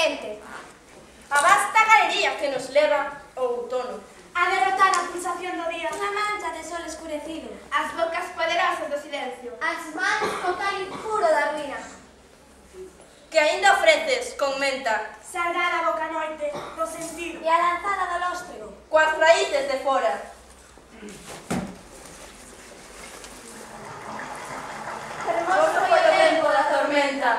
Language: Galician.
quente. A vasta galería que nos leva ao outono. A derrotar a pulsación do día. Unha mancha de sol escurecido. As bocas poderosas do silencio. As mans co cáliz puro da ruína. Que aínda ofreces con menta, Salgada boca noite do sentido. E a lanzada do lóstrego. coas raíces de fora. Fermoso Foi o tempo da tormenta.